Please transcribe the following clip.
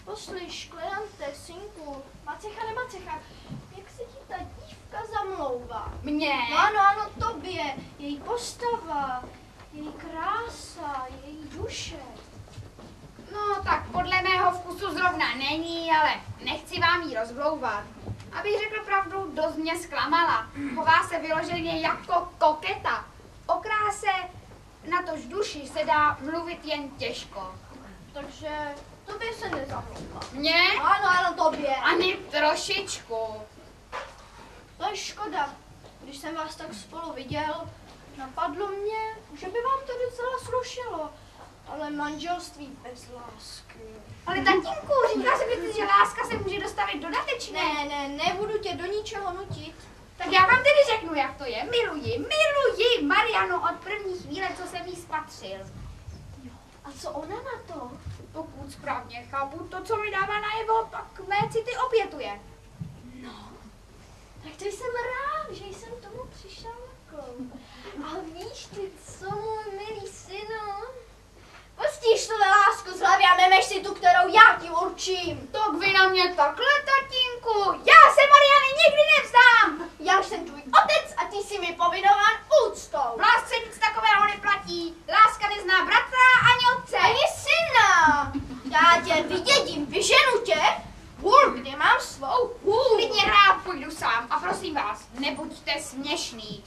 Poslyš, Kleante, synku, Macecha, nemacecha, jak se ti ta dívka zamlouvá? Mně? No ano, tobě, její postava, její krása, její duše. No tak podle mého vkusu zrovna není, ale nechci vám ji rozmlouvat. Abych řekl pravdu, dost mě zklamala. Chová se vyloženě jako koketa. O kráse natož duši se dá mluvit jen těžko. Takže tobě se nezamlouvá. Mně? Ano, tobě. Ani trošičku. To je škoda. Když jsem vás tak spolu viděl, napadlo mě, že by vám to docela slušelo. Ale manželství bez lásky. Ale tatínku, říkala jsem ti, že láska se může dostavit dodatečně. Ne, nebudu tě do ničeho nutit. Tak já vám tedy řeknu, jak to je. Miluji Marianu od první chvíle, co jsem jí spatřil. Jo. A co ona na to? Pokud správně chápu to, co mi dává najevo, tak mé city opětuje. No, tak to jsem rád, že jsem tomu přišel jako. A víš ty co, můj milý synu? Pustíš tohle lásku z hlavy a memeš si tu, kterou já ti určím. Tak vy na mě takhle, tatínku. Já se Mariany nikdy nevzdám. Já už jsem tvůj otec a ty jsi mi povinován úctou. V lásce nic takového neplatí. Láska nezná bratra ani otce. Ani syna. Já tě vydědím, vyženu tě. Hůl, kde mám svou hůl. Klidně rád půjdu sám a prosím vás, nebuďte směšný.